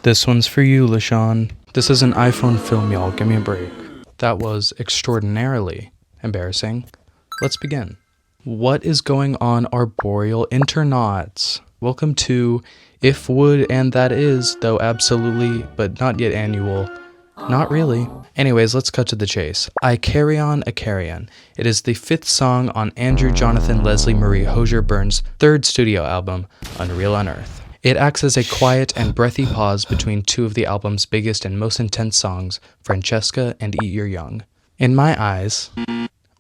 This one's for you, LaShawn. This is an iPhone film, y'all. Give me a break. That was extraordinarily embarrassing. Let's begin. What is going on, arboreal internauts? Welcome to If Would and That Is, though absolutely, but not yet annual. Not really. Anyways, let's cut to the chase. I Carry On a Carrion. It is the 5th song on Andrew Jonathan Leslie Marie Hozier Burns' 3rd studio album, Unreal on Earth. It acts as a quiet and breathy pause between two of the album's biggest and most intense songs, Francesca and Eat Your Young. In my eyes,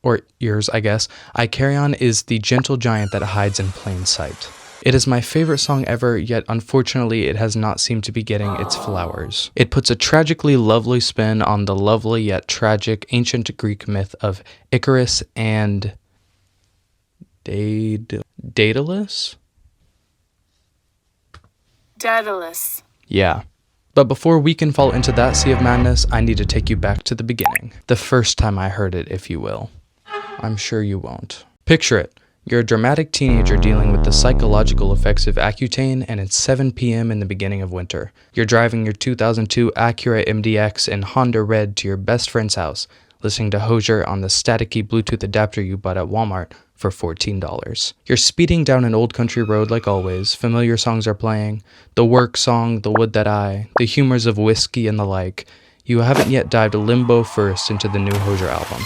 or ears I guess, I Carry On is the gentle giant that hides in plain sight. It is my favorite song ever, yet unfortunately it has not seemed to be getting its flowers. It puts a tragically lovely spin on the lovely yet tragic ancient Greek myth of Icarus and Daedalus? Daedalus. Yeah. But before we can fall into that sea of madness, I need to take you back to the beginning. The first time I heard it, if you will. I'm sure you won't. Picture it. You're a dramatic teenager dealing with the psychological effects of Accutane, and it's 7 p.m. in the beginning of winter. You're driving your 2002 Acura MDX in Honda Red to your best friend's house, listening to Hozier on the staticky Bluetooth adapter you bought at Walmart for $14. You're speeding down an old country road like always. Familiar songs are playing. The work song, The Would That I, the humors of whiskey and the like. You haven't yet dived limbo first into the new Hozier album.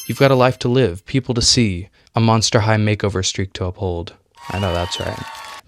You've got a life to live, people to see, a Monster High makeover streak to uphold. I know that's right.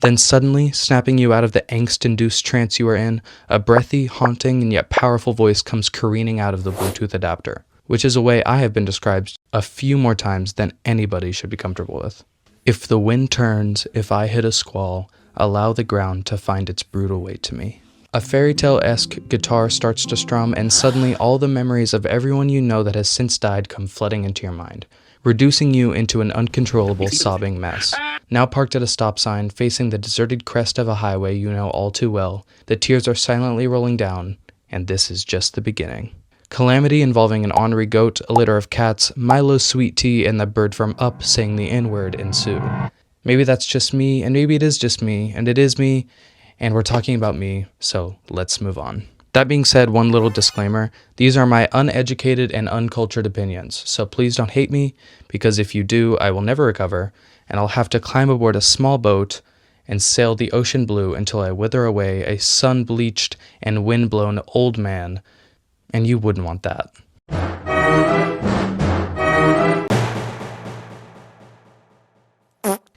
Then suddenly, snapping you out of the angst-induced trance you are in, a breathy, haunting, and yet powerful voice comes careening out of the Bluetooth adapter, which is a way I have been described a few more times than anybody should be comfortable with. If the wind turns, if I hit a squall, allow the ground to find its brutal weight to me. A fairy tale-esque guitar starts to strum, and suddenly all the memories of everyone you know that has since died come flooding into your mind, reducing you into an uncontrollable sobbing mess. Now parked at a stop sign, facing the deserted crest of a highway you know all too well, the tears are silently rolling down, and this is just the beginning. Calamity involving an ornery goat, a litter of cats, Milo's sweet tea, and the bird from Up saying the N-word ensue. Maybe that's just me, and maybe it is just me, and it is me, and we're talking about me, so let's move on. That being said, one little disclaimer, these are my uneducated and uncultured opinions, so please don't hate me, because if you do, I will never recover, and I'll have to climb aboard a small boat and sail the ocean blue until I wither away a sun-bleached and wind-blown old man, and you wouldn't want that.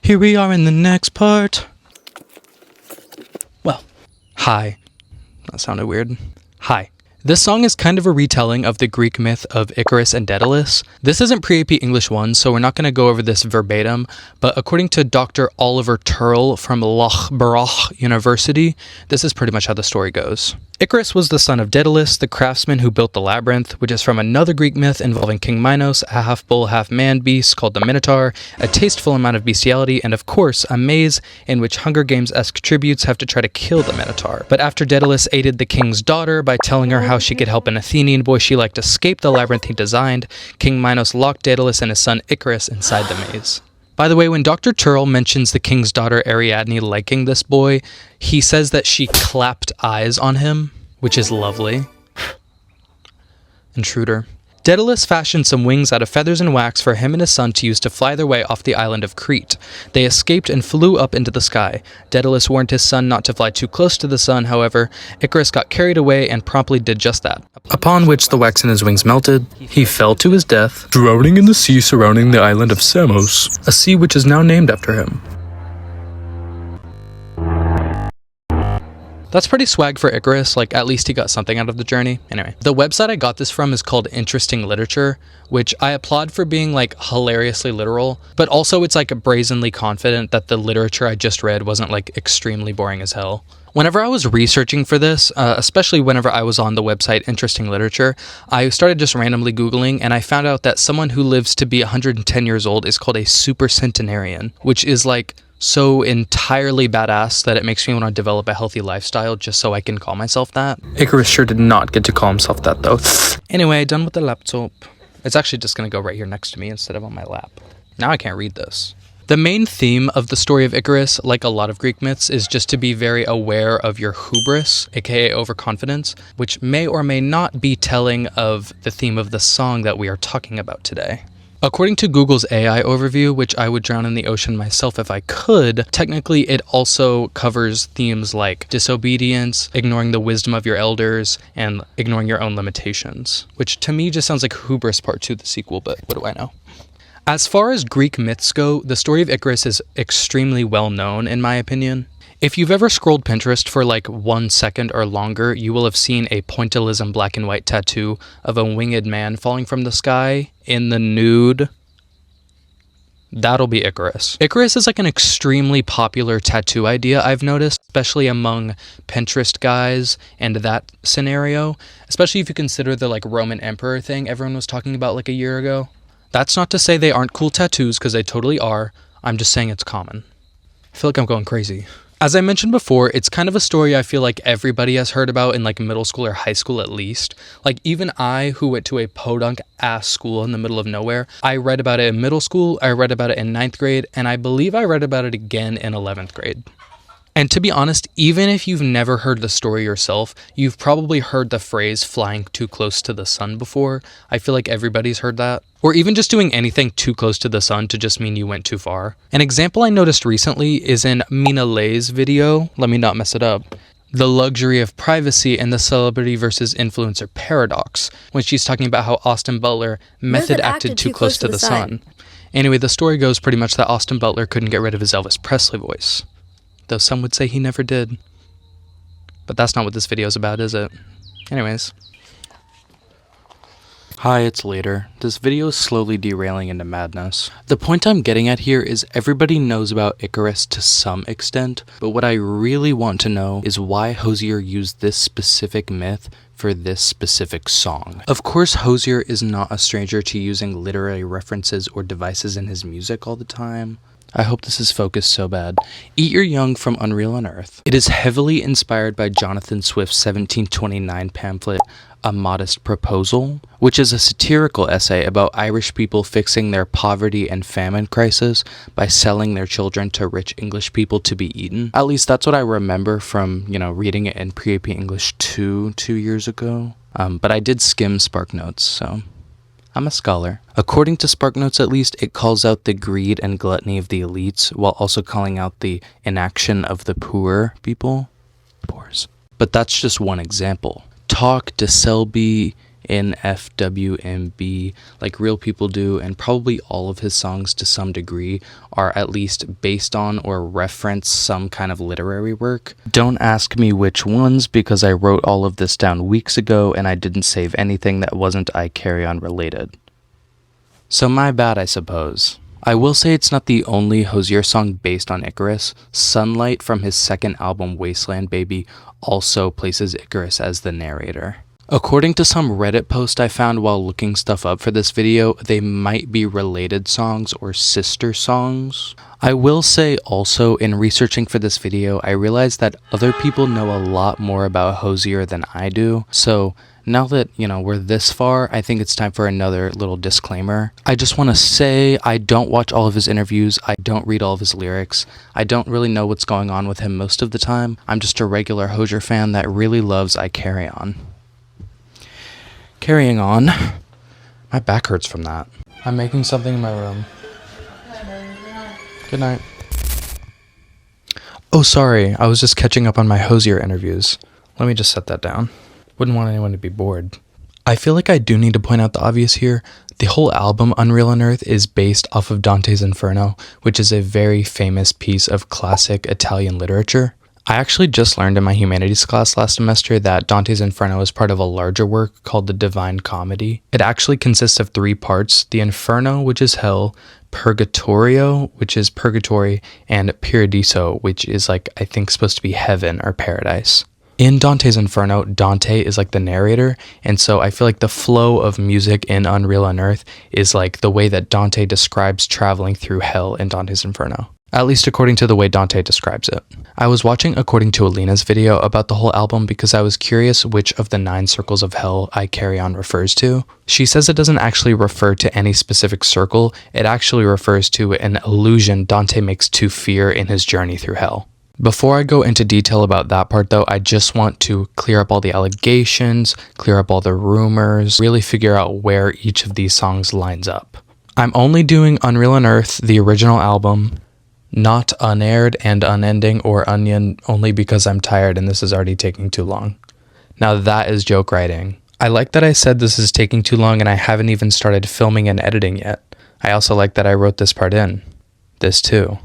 Here we are in the next part. Well, hi. That sounded weird. Hi. This song is kind of a retelling of the Greek myth of Icarus and Daedalus. This isn't pre-AP English 1, so we're not going to go over this verbatim, but according to Dr. Oliver Turl from Loughborough University, this is pretty much how the story goes. Icarus was the son of Daedalus, the craftsman who built the labyrinth, which is from another Greek myth involving King Minos, a half-bull, half-man beast called the Minotaur, a tasteful amount of bestiality, and of course, a maze in which Hunger Games-esque tributes have to try to kill the Minotaur. But after Daedalus aided the king's daughter by telling her how she could help an Athenian boy she liked escape the labyrinth he designed, King Minos locked Daedalus and his son Icarus inside the maze. By the way, when Dr. Turl mentions the king's daughter Ariadne liking this boy, he says that she clapped eyes on him, which is lovely. Intruder. Daedalus fashioned some wings out of feathers and wax for him and his son to use to fly their way off the island of Crete. They escaped and flew up into the sky. Daedalus warned his son not to fly too close to the sun, however, Icarus got carried away and promptly did just that. Upon which the wax in his wings melted, he fell to his death, drowning in the sea surrounding the island of Samos, a sea which is now named after him. That's pretty swag for Icarus, like at least he got something out of the journey. Anyway, the website I got this from is called Interesting Literature, which I applaud for being like hilariously literal, but also it's like brazenly confident that the literature I just read wasn't like extremely boring as hell. Whenever I was researching for this, especially whenever I was on the website Interesting Literature, I started just randomly Googling and I found out that someone who lives to be 110 years old is called a supercentenarian, which is like so entirely badass that it makes me want to develop a healthy lifestyle just so I can call myself that. Icarus sure did not get to call himself that though. Anyway, done with the laptop. It's actually just going to go right here next to me instead of on my lap. Now I can't read this. The main theme of the story of Icarus, like a lot of Greek myths, is just to be very aware of your hubris, aka overconfidence, which may or may not be telling of the theme of the song that we are talking about today. According to Google's AI overview, which I would drown in the ocean myself if I could, technically it also covers themes like disobedience, ignoring the wisdom of your elders, and ignoring your own limitations, which to me just sounds like Hubris Part 2, the sequel, but what do I know? As far as Greek myths go, the story of Icarus is extremely well known, in my opinion. If you've ever scrolled Pinterest for like 1 second or longer, you will have seen a pointillism black and white tattoo of a winged man falling from the sky in the nude. That'll be Icarus. Icarus is like an extremely popular tattoo idea I've noticed, especially among Pinterest guys and that scenario, especially if you consider the like Roman emperor thing everyone was talking about like a year ago. That's not to say they aren't cool tattoos, because they totally are. I'm just saying it's common. I feel like I'm going crazy. As I mentioned before, it's kind of a story I feel like everybody has heard about in like middle school or high school at least. Like even I, who went to a podunk ass school in the middle of nowhere, I read about it in middle school, I read about it in 9th grade, and I believe I read about it again in 11th grade. And to be honest, even if you've never heard the story yourself, you've probably heard the phrase flying too close to the sun before. I feel like everybody's heard that. Or even just doing anything too close to the sun to just mean you went too far. An example I noticed recently is in Mina Lay's video, let me not mess it up, The Luxury of Privacy and the Celebrity versus Influencer Paradox, when she's talking about how Austin Butler method acted too close to the sun. Anyway, the story goes pretty much that Austin Butler couldn't get rid of his Elvis Presley voice. Though some would say he never did. But that's not what this video is about, is it? Anyways. Hi, it's later. This video is slowly derailing into madness. The point I'm getting at here is everybody knows about Icarus to some extent, but what I really want to know is why Hozier used this specific myth for this specific song. Of course, Hozier is not a stranger to using literary references or devices in his music all the time. I hope this is focused so bad. Eat Your Young from Unreal on Earth. It is heavily inspired by Jonathan Swift's 1729 pamphlet, A Modest Proposal, which is a satirical essay about Irish people fixing their poverty and famine crisis by selling their children to rich English people to be eaten. At least that's what I remember from, reading it in Pre-AP English 2 years ago. But I did skim SparkNotes, so I'm a scholar. According to SparkNotes at least, it calls out the greed and gluttony of the elites, while also calling out the inaction of the poor people. Poors. But that's just one example. Talk to Selby in FWMB like real people do, and probably all of his songs to some degree are at least based on or reference some kind of literary work. Don't ask me which ones, because I wrote all of this down weeks ago and I didn't save anything that wasn't I Carry On related. So my bad, I suppose. I will say it's not the only Hozier song based on Icarus. Sunlight from his second album Wasteland Baby also places Icarus as the narrator. According to some Reddit post I found while looking stuff up for this video, they might be related songs or sister songs. I will say also, in researching for this video, I realized that other people know a lot more about Hozier than I do, so now that, we're this far, I think it's time for another little disclaimer. I just want to say I don't watch all of his interviews, I don't read all of his lyrics, I don't really know what's going on with him most of the time. I'm just a regular Hozier fan that really loves I Carry On. Carrying on. My back hurts from that. I'm making something in my room. Good night. Oh, sorry. I was just catching up on my Hozier interviews. Let me just set that down. Wouldn't want anyone to be bored. I feel like I do need to point out the obvious here. The whole album, Unreal on Earth, is based off of Dante's Inferno, which is a very famous piece of classic Italian literature. I actually just learned in my humanities class last semester that Dante's Inferno is part of a larger work called the Divine Comedy. It actually consists of 3 parts: the Inferno, which is hell, Purgatorio, which is purgatory, and Paradiso, which is I think supposed to be heaven or paradise. In Dante's Inferno, Dante is the narrator, and so I feel like the flow of music in Unreal on Earth is the way that Dante describes traveling through hell in Dante's Inferno. at least according to the way Dante describes it. I was watching According to Alina's video about the whole album because I was curious which of the 9 circles of hell I Carry On refers to. She says it doesn't actually refer to any specific circle, it actually refers to an illusion Dante makes to fear in his journey through hell. Before I go into detail about that part though, I just want to clear up all the allegations, clear up all the rumors, really figure out where each of these songs lines up. I'm only doing Unreal on Earth, the original album, not Unaired and Unending or Onion, only because I'm tired and this is already taking too long. Now that is joke writing. I like that I said this is taking too long and I haven't even started filming and editing yet. I also like that I wrote this part in. This too.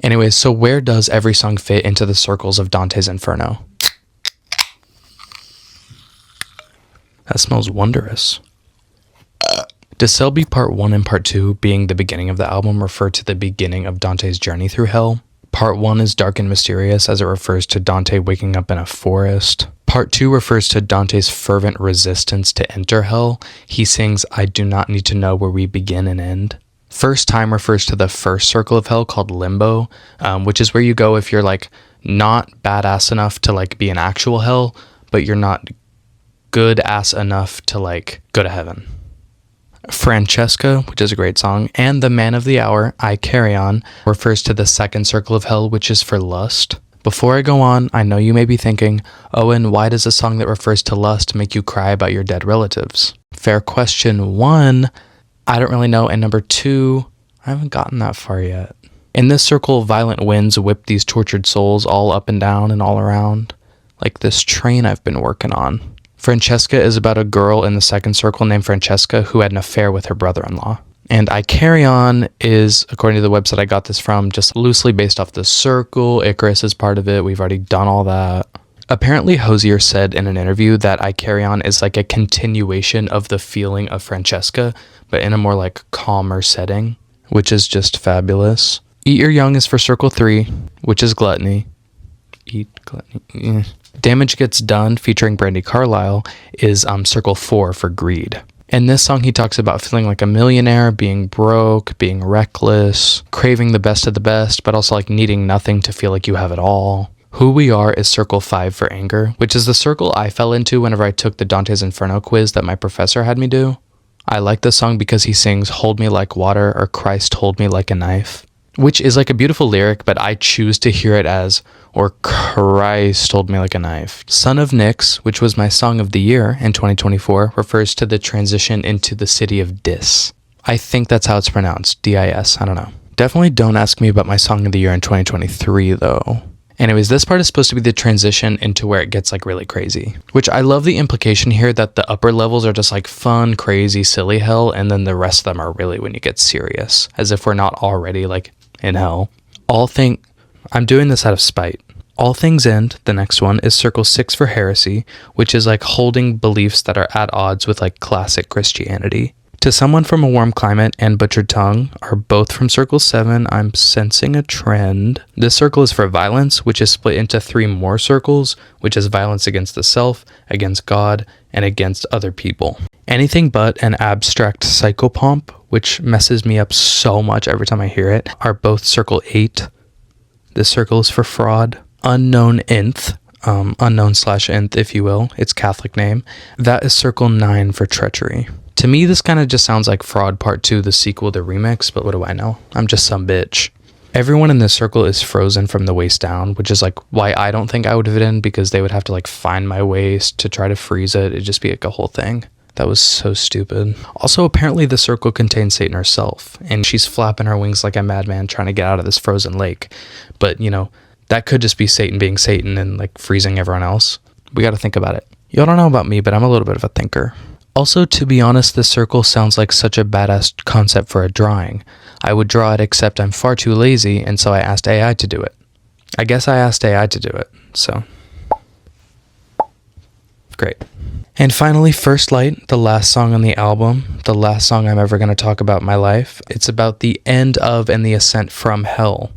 Anyways, so where does every song fit into the circles of Dante's Inferno? That smells wondrous. Does Selby Part 1 and Part 2, being the beginning of the album, refer to the beginning of Dante's journey through hell? Part 1 is dark and mysterious as it refers to Dante waking up in a forest. Part 2 refers to Dante's fervent resistance to enter hell. He sings, "I do not need to know where we begin and end." First time refers to the first circle of hell called limbo, which is where you go if you're like not badass enough to like be in actual hell, but you're not good ass enough to like go to heaven. Francesca, which is a great song, and The Man of the Hour, I Carry On, refers to the second circle of hell, which is for lust. Before I go on, I know you may be thinking, Owen, why does a song that refers to lust make you cry about your dead relatives? Fair question 1, I don't really know, and number 2, I haven't gotten that far yet. In this circle, violent winds whip these tortured souls all up and down and all around, like this train I've been working on. Francesca is about a girl in the second circle named Francesca who had an affair with her brother-in-law. And I Carry On is, according to the website I got this from, just loosely based off the circle. Icarus is part of it. We've already done all that. Apparently, Hozier said in an interview that I Carry On is like a continuation of the feeling of Francesca, but in a more like calmer setting, which is just fabulous. Eat Your Young is for circle 3, which is gluttony. Eat gluttony. Damage Gets Done, featuring Brandi Carlile, is circle 4 for greed. In this song, he talks about feeling like a millionaire, being broke, being reckless, craving the best of the best, but also like needing nothing to feel like you have it all. Who We Are is circle 5 for anger, which is the circle I fell into whenever I took the Dante's Inferno quiz that my professor had me do. I like this song because he sings "Hold Me Like Water" or "Christ Hold Me Like a Knife," which is like a beautiful lyric, but I choose to hear it as "or Christ hold me like a knife." Son of Nyx, which was my song of the year in 2024, refers to the transition into the city of Dis. I think that's how it's pronounced, D-I-S, I don't know. Definitely don't ask me about my song of the year in 2023 though. Anyways, this part is supposed to be the transition into where it gets like really crazy, which I love the implication here that the upper levels are just like fun, crazy, silly hell, and then the rest of them are really when you get serious, as if we're not already like in hell. I'm doing this out of spite. All Things End, the next one, is circle 6 for heresy, which is like holding beliefs that are at odds with like classic Christianity. To Someone from a Warm Climate and Butchered Tongue are both from circle 7. I'm sensing a trend. This circle is for violence, which is split into 3 more circles, which is violence against the self, against God, and against other people. Anything But and Abstract Psychopomp, which messes me up so much every time I hear it, are both circle 8. This circle is for fraud. Unknown Nth, unknown/nth if you will, its Catholic name, that is circle 9 for treachery. To me, this kind of just sounds like Fraud Part 2, the sequel, the remix, but what do I know? I'm just some bitch. Everyone in this circle is frozen from the waist down, which is like why I don't think I would fit in, because they would have to like find my waist to try to freeze it. It'd just be like a whole thing. That was so stupid. Also, apparently the circle contains Satan herself, and she's flapping her wings like a madman trying to get out of this frozen lake. But, you know, that could just be Satan being Satan and like freezing everyone else. We got to think about it. Y'all don't know about me, but I'm a little bit of a thinker. Also, to be honest, this circle sounds like such a badass concept for a drawing. I would draw it, except I'm far too lazy, and so I asked AI to do it. I guess I asked AI to do it, so. Great. And finally, First Light, the last song on the album, the last song I'm ever going to talk about in my life. It's about the end of and the ascent from hell.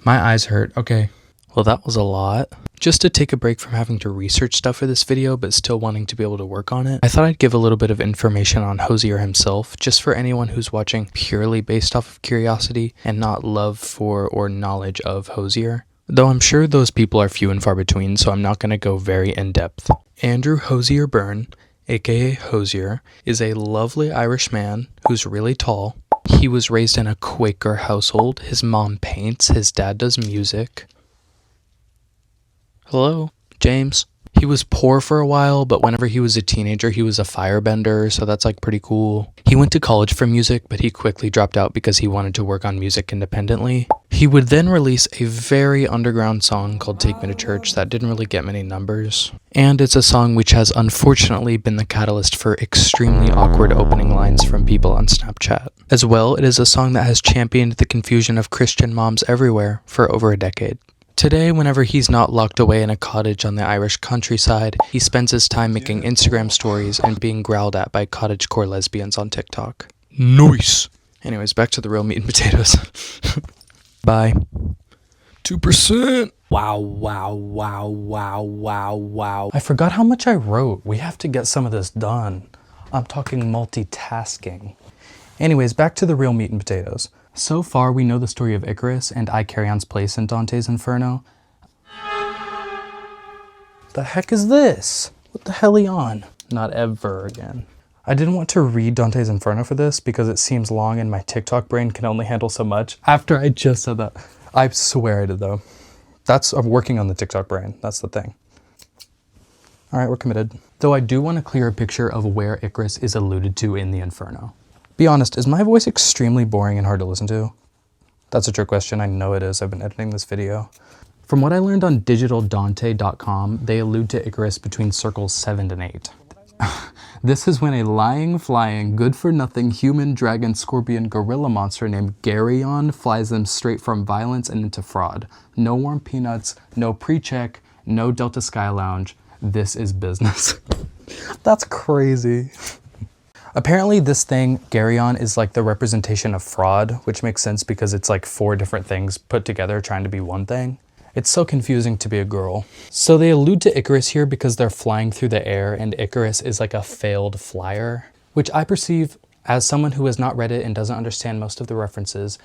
My eyes hurt. Okay. Well, that was a lot. Just to take a break from having to research stuff for this video, but still wanting to be able to work on it, I thought I'd give a little bit of information on Hozier himself, just for anyone who's watching purely based off of curiosity and not love for or knowledge of Hozier. Though I'm sure those people are few and far between, so I'm not going to go very in-depth. Andrew Hozier Byrne, aka Hozier, is a lovely Irish man who's really tall. He was raised in a Quaker household. His mom paints, his dad does music. Hello, James. He was poor for a while, but whenever he was a teenager, he was a firebender, so that's like pretty cool. He went to college for music, but he quickly dropped out because he wanted to work on music independently. He would then release a very underground song called Take Me to Church that didn't really get many numbers. And it's a song which has unfortunately been the catalyst for extremely awkward opening lines from people on Snapchat. As well, it is a song that has championed the confusion of Christian moms everywhere for over a decade. Today, whenever he's not locked away in a cottage on the Irish countryside, he spends his time making Instagram stories and being growled at by cottagecore lesbians on TikTok. Nice! Anyways, back to the real meat and potatoes. Bye. 2%! Wow. I forgot how much I wrote. We have to get some of this done. I'm talking multitasking. Anyways, back to the real meat and potatoes. So far, we know the story of Icarus and Icarion's place in Dante's Inferno. The heck is this? What the hell are you on? Not ever again. I didn't want to read Dante's Inferno for this because it seems long and my TikTok brain can only handle so much. After I just said that. I swear I did though. I'm working on the TikTok brain. That's the thing. All right, we're committed. Though I do want to clear a picture of where Icarus is alluded to in the Inferno. Be honest, is my voice extremely boring and hard to listen to? That's a trick question, I know it is, I've been editing this video. From what I learned on digitaldante.com, they allude to Icarus between circles 7 and 8. This is when a lying, flying, good-for-nothing human, dragon, scorpion, gorilla monster named Geryon flies them straight from violence and into fraud. No warm peanuts, no pre-check, no Delta Sky Lounge. This is business. That's crazy. Apparently this thing, Geryon, is like the representation of fraud, which makes sense because it's like 4 different things put together trying to be one thing. It's so confusing to be a girl. So they allude to Icarus here because they're flying through the air and Icarus is like a failed flyer, which I perceive as someone who has not read it and doesn't understand most of the references.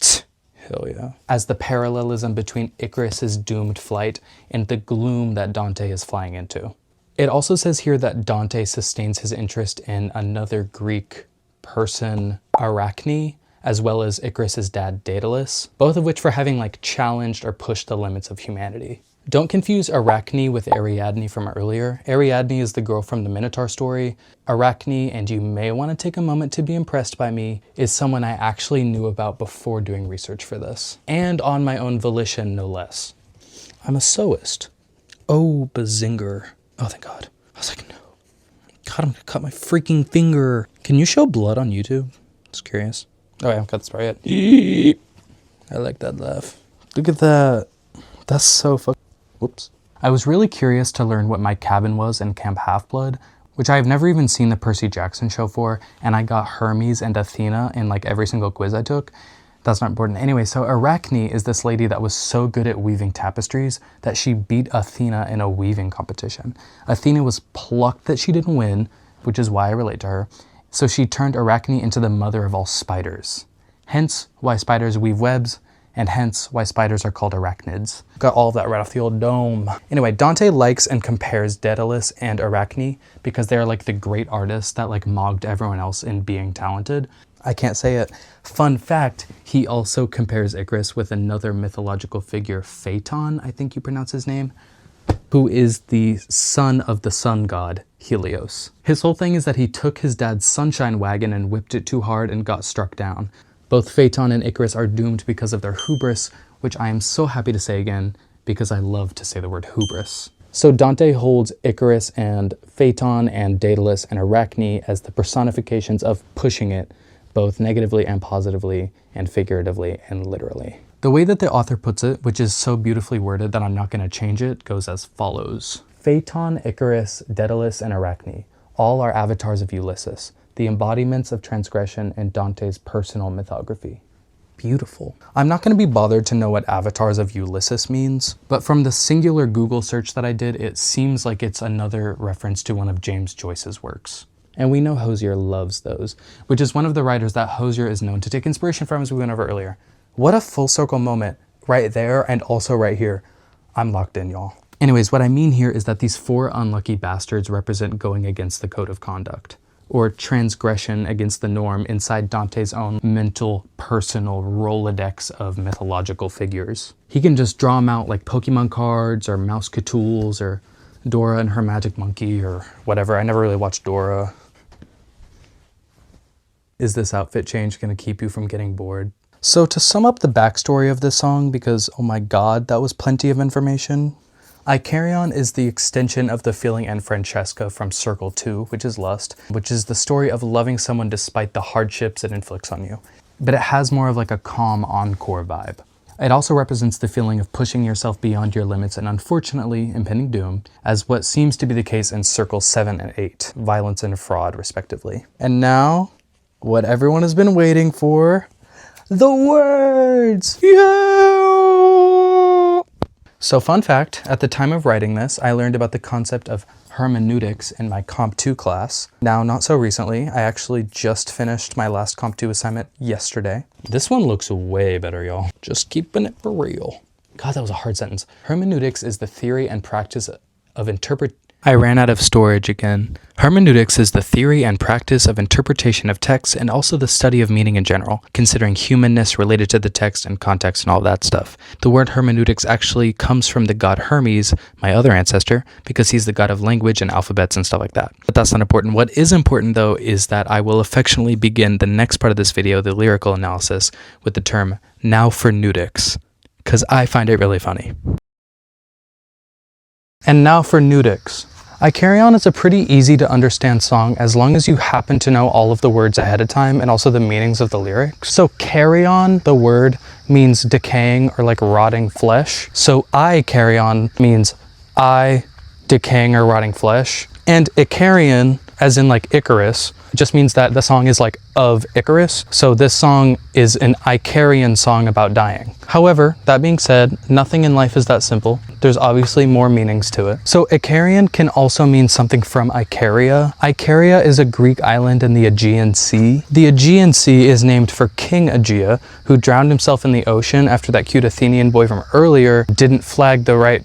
Hell yeah. As the parallelism between Icarus's doomed flight and the gloom that Dante is flying into. It also says here that Dante sustains his interest in another Greek person, Arachne, as well as Icarus's dad, Daedalus, both of which for having like challenged or pushed the limits of humanity. Don't confuse Arachne with Ariadne from earlier. Ariadne is the girl from the Minotaur story. Arachne, and you may want to take a moment to be impressed by me, is someone I actually knew about before doing research for this. And on my own volition, no less. I'm a sewist. Oh, bazinger. Oh, thank God. I was like, no. God, I'm gonna cut my freaking finger. Can you show blood on YouTube? Just curious. Oh, I haven't cut this part yet. I like that laugh. Look at that. That's so fucking... Whoops. I was really curious to learn what my cabin was in Camp Half-Blood, which I have never even seen the Percy Jackson show for, and I got Hermes and Athena in like every single quiz I took. That's not important. Anyway, so Arachne is this lady that was so good at weaving tapestries that she beat Athena in a weaving competition. Athena was plucked that she didn't win, which is why I relate to her. So she turned Arachne into the mother of all spiders. Hence why spiders weave webs, and hence why spiders are called arachnids. Got all of that right off the old dome. Anyway, Dante likes and compares Daedalus and Arachne because they're like the great artists that like mocked everyone else in being talented. I can't say it. Fun fact, he also compares Icarus with another mythological figure, Phaeton, I think you pronounce his name, who is the son of the sun god, Helios. His whole thing is that he took his dad's sunshine wagon and whipped it too hard and got struck down. Both Phaeton and Icarus are doomed because of their hubris, which I am so happy to say again, because I love to say the word hubris. So Dante holds Icarus and Phaeton and Daedalus and Arachne as the personifications of pushing it, both negatively and positively, and figuratively and literally. The way that the author puts it, which is so beautifully worded that I'm not going to change it, goes as follows. Phaeton, Icarus, Daedalus, and Arachne, all are avatars of Ulysses, the embodiments of transgression in Dante's personal mythography. beautiful. I'm not going to be bothered to know what avatars of Ulysses means, but from the singular Google search that I did, it seems like it's another reference to one of James Joyce's works. And we know Hozier loves those, which is one of the writers that Hozier is known to take inspiration from, as we went over earlier. What a full circle moment right there and also right here. I'm locked in, y'all. Anyways, what I mean here is that these 4 unlucky bastards represent going against the code of conduct, or transgression against the norm inside Dante's own mental, personal Rolodex of mythological figures. He can just draw them out like Pokemon cards or Mouse Cthulhu's or Dora and her magic monkey or whatever. I never really watched Dora. Is this outfit change going to keep you from getting bored? So to sum up the backstory of this song, because oh my god, that was plenty of information. I Carry On is the extension of the feeling in Francesca from Circle 2, which is Lust, which is the story of loving someone despite the hardships it inflicts on you. But it has more of like a calm encore vibe. It also represents the feeling of pushing yourself beyond your limits and unfortunately impending doom, as what seems to be the case in Circles 7 and 8, violence and fraud respectively. And now, what everyone has been waiting for, the words! Yeah! So fun fact, at the time of writing this, I learned about the concept of hermeneutics in my Comp 2 class. Now, not so recently, I actually just finished my last Comp 2 assignment yesterday. This one looks way better, y'all. Just keeping it for real. God, that was a hard sentence. Hermeneutics is the theory and practice of I ran out of storage again. Hermeneutics is the theory and practice of interpretation of texts and also the study of meaning in general, considering humanness related to the text and context and all that stuff. The word hermeneutics actually comes from the god Hermes, my other ancestor, because he's the god of language and alphabets and stuff like that. But that's not important. What is important though is that I will affectionately begin the next part of this video, the lyrical analysis, with the term now for neutics, because I find it really funny. And now for neutics. I Carry On is a pretty easy to understand song as long as you happen to know all of the words ahead of time and also the meanings of the lyrics. So carry on, the word, means decaying or like rotting flesh. So I carry on means I decaying or rotting flesh. And Icarian, as in like Icarus, just means that the song is like of Icarus. So this song is an Icarian song about dying. However, that being said, nothing in life is that simple. There's obviously more meanings to it. So Icarian can also mean something from Icaria. Icaria is a Greek island in the Aegean Sea. The Aegean Sea is named for King Aegea, who drowned himself in the ocean after that cute Athenian boy from earlier didn't flag the right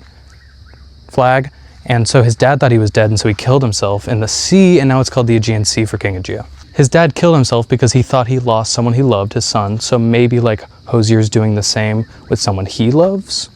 flag. And so his dad thought he was dead, and so he killed himself in the sea, and now it's called the Aegean Sea for King Aegea. His dad killed himself because he thought he lost someone he loved, his son, so maybe like Hozier's doing the same with someone he loves?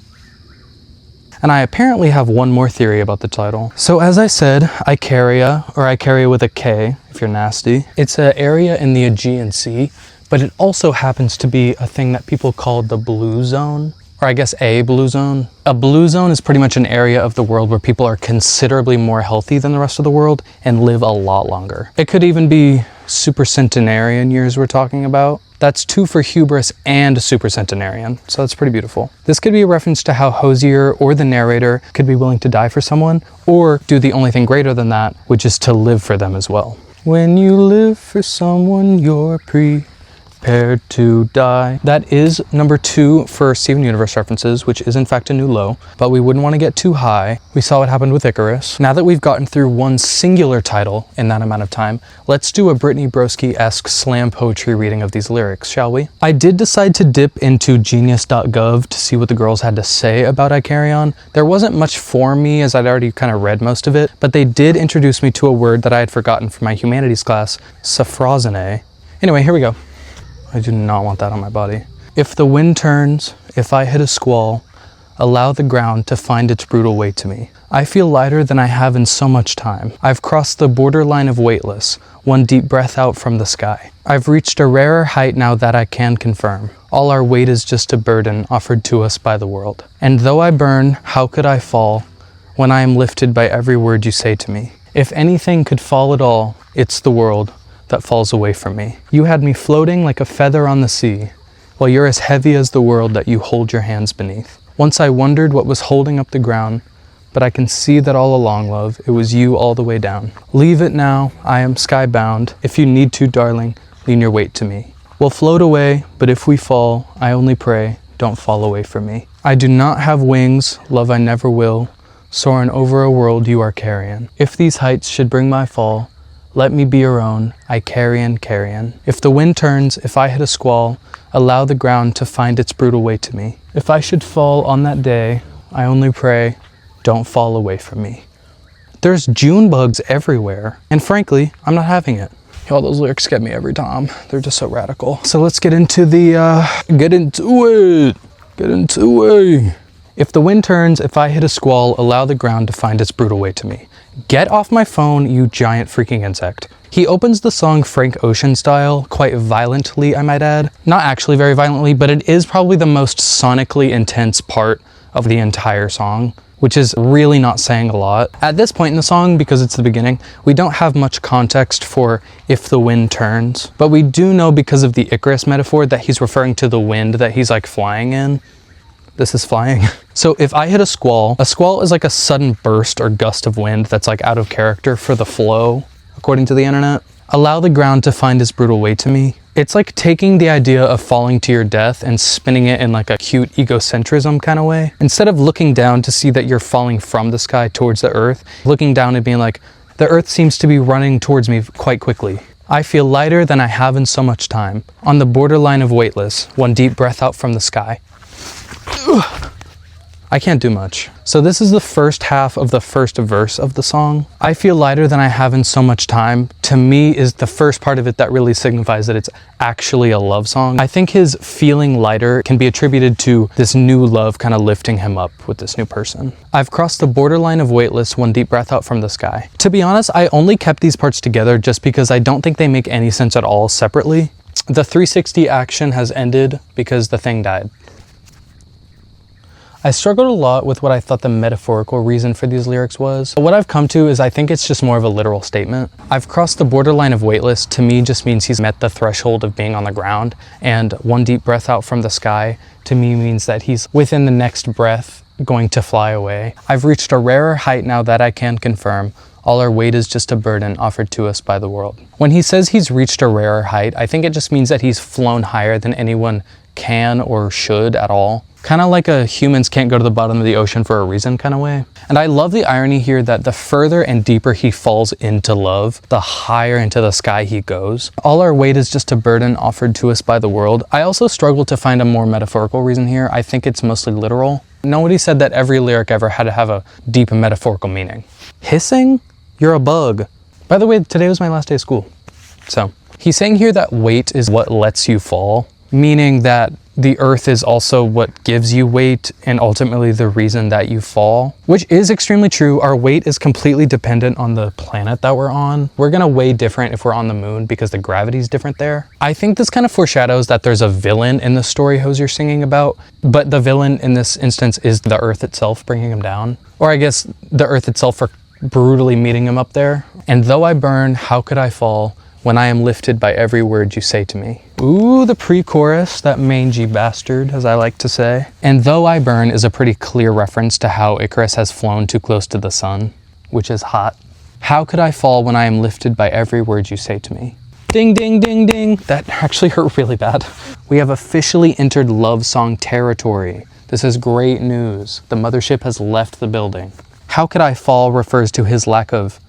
And I apparently have one more theory about the title. So as I said, Icaria, or Icaria with a K, if you're nasty, it's an area in the Aegean Sea, but it also happens to be a thing that people call the blue zone. Or I guess a blue zone. A blue zone is pretty much an area of the world where people are considerably more healthy than the rest of the world and live a lot longer. It could even be supercentenarian years we're talking about. That's 2 for hubris and supercentenarian, so that's pretty beautiful. This could be a reference to how Hozier or the narrator could be willing to die for someone, or do the only thing greater than that, which is to live for them as well. When you live for someone, you're prepared to die. That is number 2 for Steven Universe references, which is in fact a new low, but we wouldn't want to get too high. We saw what happened with Icarus. Now that we've gotten through one singular title in that amount of time, let's do a Brittany Broski-esque slam poetry reading of these lyrics, shall we? I did decide to dip into genius.gov to see what the girls had to say about I Carry On. There wasn't much for me as I'd already kind of read most of it, but they did introduce me to a word that I had forgotten from my humanities class, saffrozine. Anyway, here we go. I do not want that on my body. If the wind turns, if I hit a squall, allow the ground to find its brutal way to me. I feel lighter than I have in so much time. I've crossed the borderline of weightless, one deep breath out from the sky. I've reached a rarer height now that I can confirm. All our weight is just a burden offered to us by the world. And though I burn, how could I fall when I am lifted by every word you say to me? If anything could fall at all, it's the world that falls away from me. You had me floating like a feather on the sea, while you're as heavy as the world that you hold your hands beneath. Once I wondered what was holding up the ground, but I can see that all along, love, it was you all the way down. Leave it now, I am skybound. If you need to, darling, lean your weight to me. We'll float away, but if we fall, I only pray, don't fall away from me. I do not have wings, love I never will, soaring over a world you are carrying. If these heights should bring my fall, let me be your own, I carrion. If the wind turns, if I hit a squall, allow the ground to find its brutal way to me. If I should fall on that day, I only pray, don't fall away from me. There's June bugs everywhere, and frankly, I'm not having it. Y'all, those lyrics get me every time. They're just so radical. So let's get into get into it. If the wind turns, if I hit a squall, allow the ground to find its brutal way to me. Get off my phone, you giant freaking insect. He opens the song Frank Ocean style, quite violently, I might add. Not actually very violently, but it is probably the most sonically intense part of the entire song, which is really not saying a lot. At this point in the song, because it's the beginning, we don't have much context for if the wind turns, but we do know because of the Icarus metaphor that he's referring to the wind that he's like flying in. This is flying. So if I hit a squall is like a sudden burst or gust of wind that's like out of character for the flow, according to the internet. Allow the ground to find its brutal way to me. It's like taking the idea of falling to your death and spinning it in like a cute egocentrism kind of way. Instead of looking down to see that you're falling from the sky towards the earth, looking down and being like, the earth seems to be running towards me quite quickly. I feel lighter than I have in so much time. On the borderline of weightless, one deep breath out from the sky. I can't do much. So this is the first half of the first verse of the song. I feel lighter than I have in so much time, to me is the first part of it that really signifies that it's actually a love song. I think his feeling lighter can be attributed to this new love kind of lifting him up with this new person. I've crossed the borderline of weightless, one deep breath out from the sky. To be honest, I only kept these parts together just because I don't think they make any sense at all separately. The 360 action has ended because the thing died. I struggled a lot with what I thought the metaphorical reason for these lyrics was. What I've come to is I think it's just more of a literal statement. I've crossed the borderline of weightless to me just means he's met the threshold of being on the ground, and one deep breath out from the sky to me means that he's within the next breath going to fly away. I've reached a rarer height now that I can confirm. All our weight is just a burden offered to us by the world. When he says he's reached a rarer height, I think it just means that he's flown higher than anyone can or should at all. Kind of like a humans can't go to the bottom of the ocean for a reason kind of way. And I love the irony here that the further and deeper he falls into love, the higher into the sky he goes. All our weight is just a burden offered to us by the world. I also struggle to find a more metaphorical reason here. I think it's mostly literal. Nobody said that every lyric ever had to have a deep and metaphorical meaning. Hissing? You're a bug. By the way, today was my last day of school. So he's saying here that weight is what lets you fall, meaning that the earth is also what gives you weight and ultimately the reason that you fall, which is extremely true. Our weight is completely dependent on the planet that we're on. We're gonna weigh different if we're on the moon because the gravity is different there. I think this kind of foreshadows that there's a villain in the story Hozier's singing about, but the villain in this instance is the earth itself bringing him down. Or I guess the earth itself for brutally meeting him up there. And though I burn, how could I fall when I am lifted by every word you say to me? Ooh, the pre-chorus, that mangy bastard, as I like to say. And though I burn is a pretty clear reference to how Icarus has flown too close to the sun, which is hot. How could I fall when I am lifted by every word you say to me? Ding, ding, ding, ding. That actually hurt really bad. We have officially entered love song territory. This is great news. The mothership has left the building. How could I fall refers to his lack of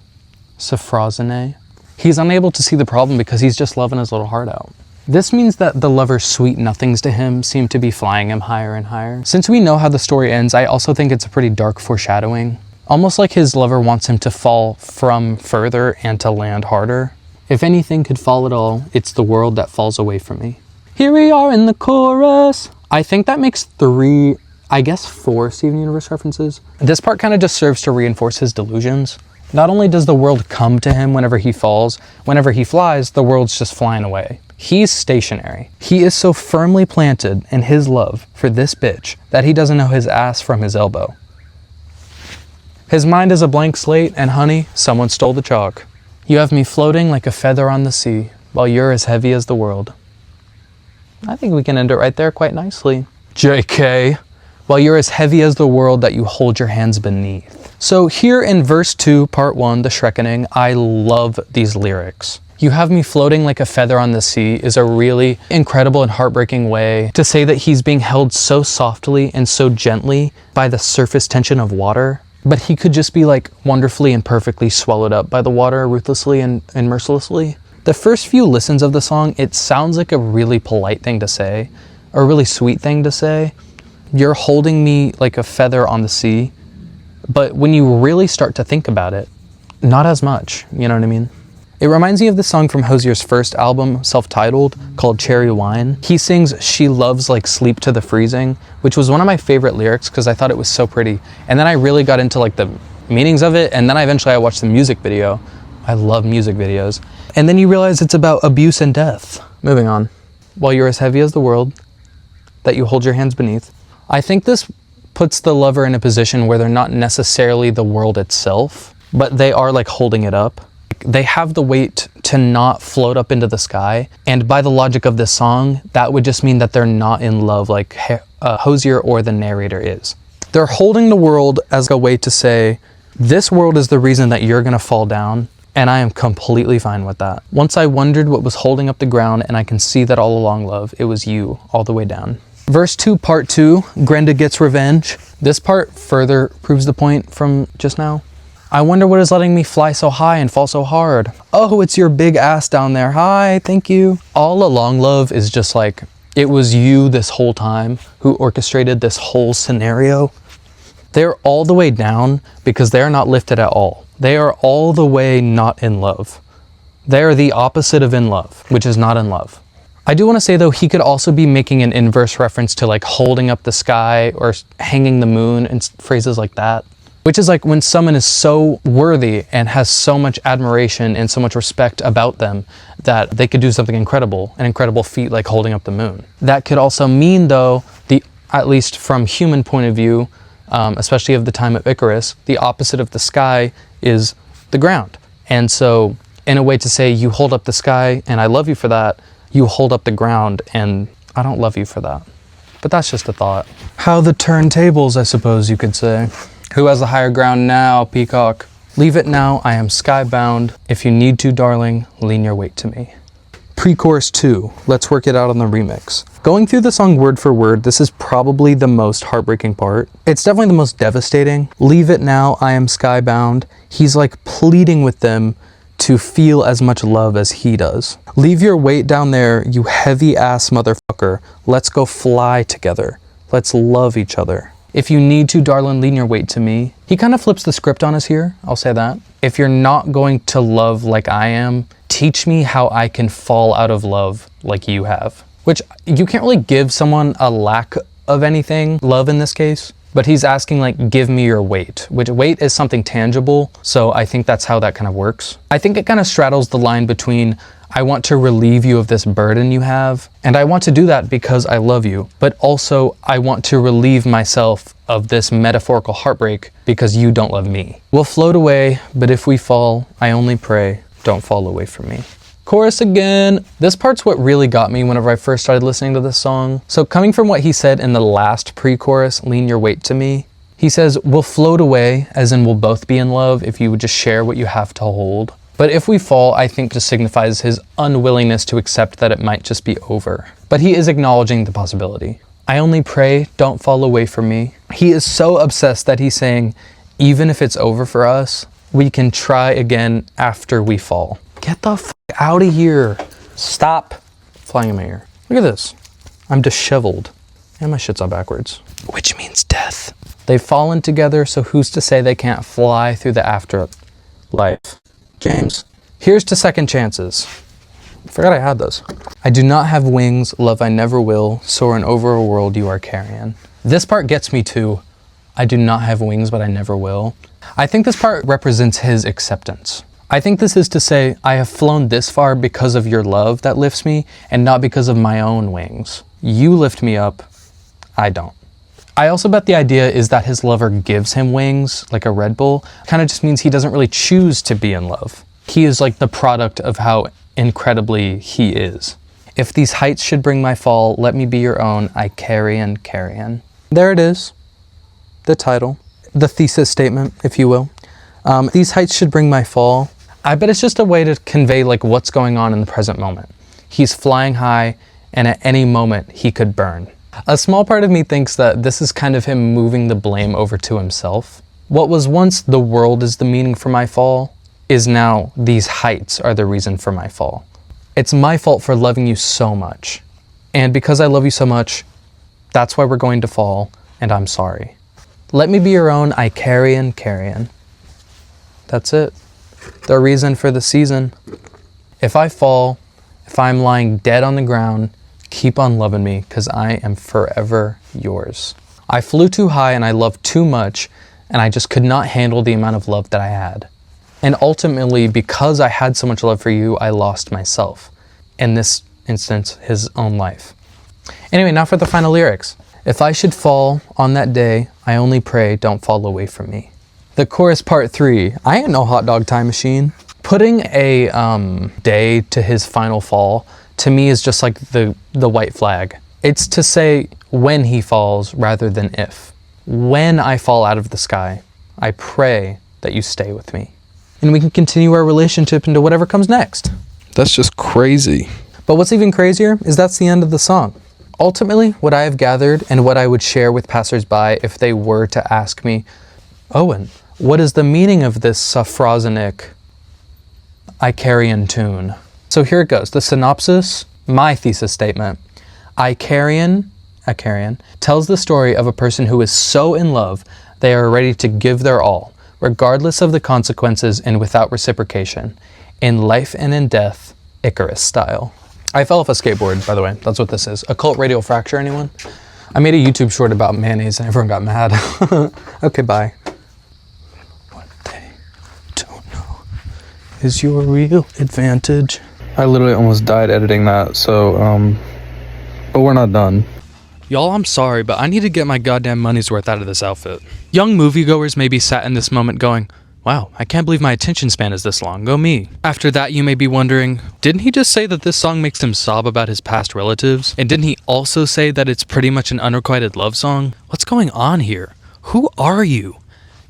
sophrosyne. He's unable to see the problem because he's just loving his little heart out. This means that the lover's sweet nothings to him seem to be flying him higher and higher. Since we know how the story ends, I also think it's a pretty dark foreshadowing. Almost like his lover wants him to fall from further and to land harder. If anything could fall at all, it's the world that falls away from me. Here we are in the chorus. I think that makes 4 Steven Universe references. This part kind of just serves to reinforce his delusions. Not only does the world come to him whenever he falls, whenever he flies, the world's just flying away. He's stationary. He is so firmly planted in his love for this bitch that he doesn't know his ass from his elbow. His mind is a blank slate, and honey, someone stole the chalk. You have me floating like a feather on the sea, while you're as heavy as the world. I think we can end it right there quite nicely. JK. While you're as heavy as the world that you hold your hands beneath. So here in verse 2, part 1, the Shrekkening, I love these lyrics. "You have me floating like a feather on the sea" is a really incredible and heartbreaking way to say that he's being held so softly and so gently by the surface tension of water, but he could just be like wonderfully and perfectly swallowed up by the water ruthlessly and mercilessly. The first few listens of the song, it sounds like a really polite thing to say, or a really sweet thing to say. You're holding me like a feather on the sea. But when you really start to think about it, not as much, you know what I mean? It reminds me of this song from Hozier's first album, self-titled, called Cherry Wine. He sings, "She loves like sleep to the freezing," which was one of my favorite lyrics because I thought it was so pretty. And then I really got into like the meanings of it, and then eventually I watched the music video. I love music videos. And then you realize it's about abuse and death. Moving on. "While you're as heavy as the world, that you hold your hands beneath." I think this puts the lover in a position where they're not necessarily the world itself, but they are like holding it up. They have the weight to not float up into the sky, and by the logic of this song, that would just mean that they're not in love like Hozier or the narrator is. They're holding the world as a way to say, this world is the reason that you're gonna fall down, and I am completely fine with that. "Once I wondered what was holding up the ground, and I can see that all along, love, it was you all the way down." Verse 2, part 2, Grenda gets revenge. This part further proves the point from just now. "I wonder what is letting me fly so high and fall so hard. Oh, it's your big ass down there. Hi, thank you." All along, love is just like, it was you this whole time who orchestrated this whole scenario. They're all the way down because they're not lifted at all. They are all the way not in love. They are the opposite of in love, which is not in love. I do want to say though, he could also be making an inverse reference to like holding up the sky or hanging the moon and phrases like that, which is like when someone is so worthy and has so much admiration and so much respect about them that they could do something incredible, an incredible feat like holding up the moon. That could also mean though, at least from human point of view, especially of the time of Icarus, the opposite of the sky is the ground. And so in a way to say you hold up the sky and I love you for that, you hold up the ground and I don't love you for that. But that's just a thought. How the turntables, I suppose you could say. Who has the higher ground now, peacock? "Leave it now, I am skybound. If you need to, darling, lean your weight to me." Pre-chorus 2, let's work it out on the remix. Going through the song word for word, this is probably the most heartbreaking part. It's definitely the most devastating. "Leave it now, I am skybound." He's like pleading with them to feel as much love as he does. "Leave your weight down there, you heavy ass motherfucker. Let's go fly together. Let's love each other. If you need to, darling, lean your weight to me." He kind of flips the script on us here, I'll say that. If you're not going to love like I am, teach me how I can fall out of love like you have. Which you can't really give someone a lack of anything, love in this case, but he's asking like, give me your weight, which weight is something tangible. So I think that's how that kind of works. I think it kind of straddles the line between I want to relieve you of this burden you have, and I want to do that because I love you, but also I want to relieve myself of this metaphorical heartbreak because you don't love me. "We'll float away, but if we fall, I only pray, don't fall away from me." Chorus again. This part's what really got me whenever I first started listening to this song. So coming from what he said in the last pre-chorus, "Lean your weight to me," he says, "We'll float away," as in we'll both be in love if you would just share what you have to hold. But if we fall, I think just signifies his unwillingness to accept that it might just be over. But he is acknowledging the possibility. "I only pray, don't fall away from me." He is so obsessed that he's saying, even if it's over for us, we can try again after we fall. Get the f out of here. Stop flying in my ear. Look at this. I'm disheveled. And my shit's all backwards. Which means death. They've fallen together, so who's to say they can't fly through the afterlife? James. Here's to second chances. Forgot I had those. "I do not have wings, love I never will, soaring over a world you are carrying." This part gets me too. I do not have wings, but I never will. I think this part represents his acceptance. I think this is to say, I have flown this far because of your love that lifts me, and not because of my own wings. You lift me up, I don't. I also bet the idea is that his lover gives him wings, like a Red Bull. Kind of just means he doesn't really choose to be in love. He is like the product of how incredibly he is. "If these heights should bring my fall, let me be your own, I carrion, carrion." There it is. The title. The thesis statement, if you will. "These heights should bring my fall, I bet it's just a way to convey like what's going on in the present moment. He's flying high, and at any moment he could burn. A small part of me thinks that this is kind of him moving the blame over to himself. What was once the world is the meaning for my fall is now these heights are the reason for my fall. It's my fault for loving you so much. And because I love you so much, that's why we're going to fall, and I'm sorry. Let me be your own Icarian carrion. That's it. The reason for the season. If I fall, if I'm lying dead on the ground, keep on loving me, because I am forever yours. I flew too high and I loved too much, and I just could not handle the amount of love that I had. And ultimately, because I had so much love for you, I lost myself. In this instance, his own life. Anyway, now for the final lyrics. If I should fall on that day, I only pray don't fall away from me. The chorus part 3, I ain't no hot dog time machine. Putting a day to his final fall, to me is just like the white flag. It's to say when he falls rather than if. When I fall out of the sky, I pray that you stay with me. And we can continue our relationship into whatever comes next. That's just crazy. But what's even crazier is that's the end of the song. Ultimately, what I have gathered and what I would share with passersby if they were to ask me, Owen, what is the meaning of this Safrozenic Icarian tune? So here it goes. The synopsis, my thesis statement. Icarian tells the story of a person who is so in love they are ready to give their all, regardless of the consequences and without reciprocation, in life and in death, Icarus style. I fell off a skateboard, by the way. That's what this is. Occult radial fracture, anyone? I made a YouTube short about mayonnaise and everyone got mad. Okay, bye. What they don't know is your real advantage. I literally almost died editing that, so, but we're not done. Y'all, I'm sorry, but I need to get my goddamn money's worth out of this outfit. Young moviegoers may be sat in this moment going, wow, I can't believe my attention span is this long, go me. After that, you may be wondering, didn't he just say that this song makes him sob about his past relatives? And didn't he also say that it's pretty much an unrequited love song? What's going on here? Who are you?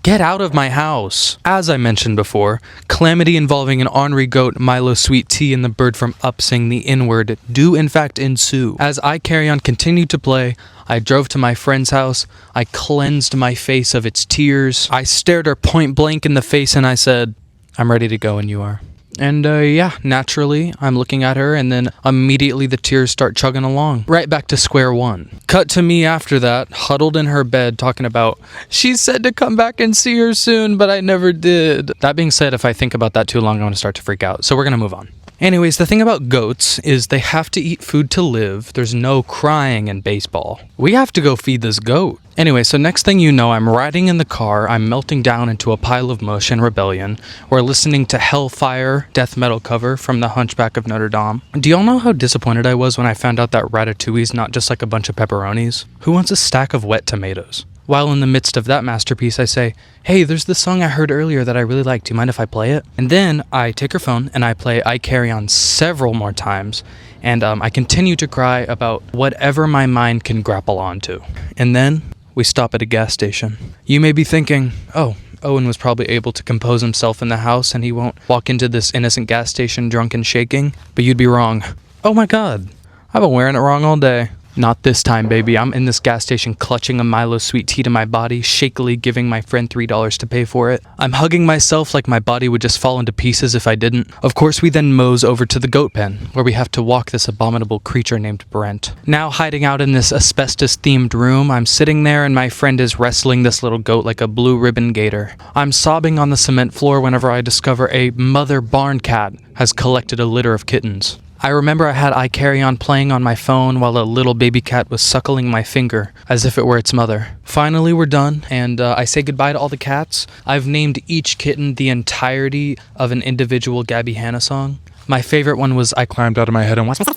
Get out of my house. As I mentioned before, calamity involving an ornery goat, Milo sweet tea, and the bird from Upsing the Inward do in fact ensue. As Icarian continued to play, I drove to my friend's house, I cleansed my face of its tears, I stared her point blank in the face and I said, I'm ready to go and you are. And yeah, naturally, I'm looking at her and then immediately the tears start chugging along. Right back to square one. Cut to me after that, huddled in her bed talking about, she said to come back and see her soon, but I never did. That being said, if I think about that too long, I'm going to start to freak out. So we're going to move on. Anyways, the thing about goats is they have to eat food to live. There's no crying in baseball. We have to go feed this goat. Anyway, so next thing you know, I'm riding in the car, I'm melting down into a pile of mush and rebellion. We're listening to Hellfire death metal cover from The Hunchback of Notre Dame. Do y'all know how disappointed I was when I found out that Ratatouille's not just like a bunch of pepperonis? Who wants a stack of wet tomatoes? While in the midst of that masterpiece, I say, hey, there's this song I heard earlier that I really like. Do you mind if I play it? And then I take her phone and I play I Carry On several more times. And I continue to cry about whatever my mind can grapple onto. And then we stop at a gas station. You may be thinking, oh, Owen was probably able to compose himself in the house and he won't walk into this innocent gas station drunk and shaking. But you'd be wrong. Oh my God, I've been wearing it wrong all day. Not this time, baby. I'm in this gas station clutching a Milo sweet tea to my body, shakily giving my friend $3 to pay for it. I'm hugging myself like my body would just fall into pieces if I didn't. Of course, we then mose over to the goat pen, where we have to walk this abominable creature named Brent. Now hiding out in this asbestos-themed room, I'm sitting there and my friend is wrestling this little goat like a blue ribbon gator. I'm sobbing on the cement floor whenever I discover a mother barn cat has collected a litter of kittens. I remember I had I Carry On playing on my phone while a little baby cat was suckling my finger as if it were its mother. Finally, we're done, and I say goodbye to all the cats. I've named each kitten the entirety of an individual Gabby Hanna song. My favorite one was I climbed out of my head and watched every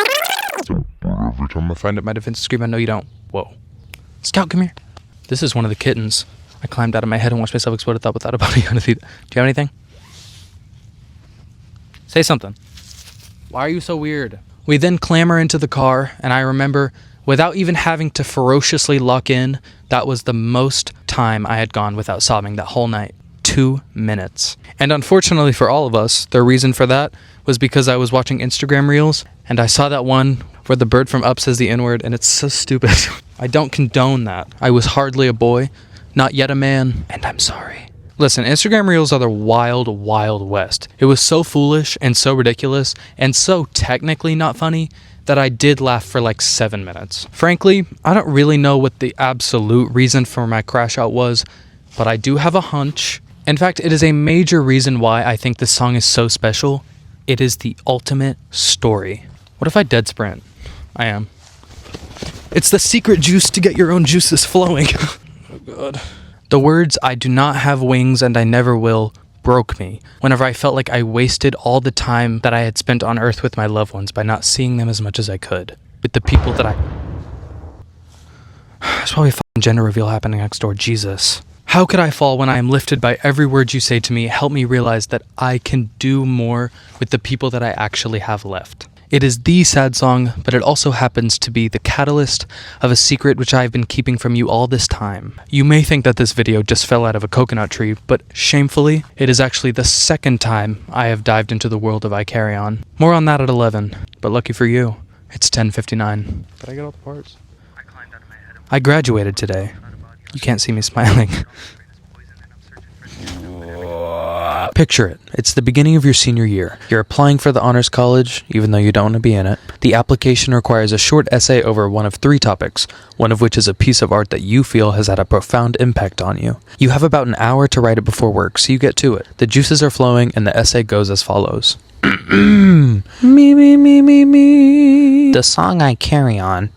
time I find it, my defense scream. I know you don't. Whoa. Scout, come here. This is one of the kittens. I climbed out of my head and watched myself explode a thought without a body underneath. Do you have anything? Say something. Why are you so weird? We then clamber into the car, and I remember, without even having to ferociously lock in, that was the most time I had gone without sobbing that whole night. 2 minutes. And unfortunately for all of us, the reason for that was because I was watching Instagram Reels, and I saw that one where the bird from Up says the N-word, and it's so stupid. I don't condone that. I was hardly a boy, not yet a man, and I'm sorry. Listen, Instagram Reels are the wild, wild west. It was so foolish and so ridiculous and so technically not funny that I did laugh for like 7 minutes. Frankly, I don't really know what the absolute reason for my crash out was, but I do have a hunch. In fact, it is a major reason why I think this song is so special. It is the ultimate story. What if I dead sprint? I am. It's the secret juice to get your own juices flowing. Oh God. The words, "I do not have wings and I never will," broke me whenever I felt like I wasted all the time that I had spent on earth with my loved ones by not seeing them as much as I could. With the people that There's probably a fucking gender reveal happening next door, Jesus. How could I fall when I am lifted by every word you say to me? Help me realize that I can do more with the people that I actually have left. It is the sad song, but it also happens to be the catalyst of a secret which I have been keeping from you all this time. You may think that this video just fell out of a coconut tree, but shamefully, it is actually the second time I have dived into the world of I Carry On. More on that at 11, but lucky for you, it's 10:59. Did I get all the parts? I graduated today. You can't see me smiling. Picture it. It's the beginning of your senior year. You're applying for the honors college, even though you don't want to be in it. The application requires a short essay over one of 3 topics, one of which is a piece of art that you feel has had a profound impact on you. You have about an hour to write it before work, so you get to it. The juices are flowing, and the essay goes as follows. Me. The song I Carry On.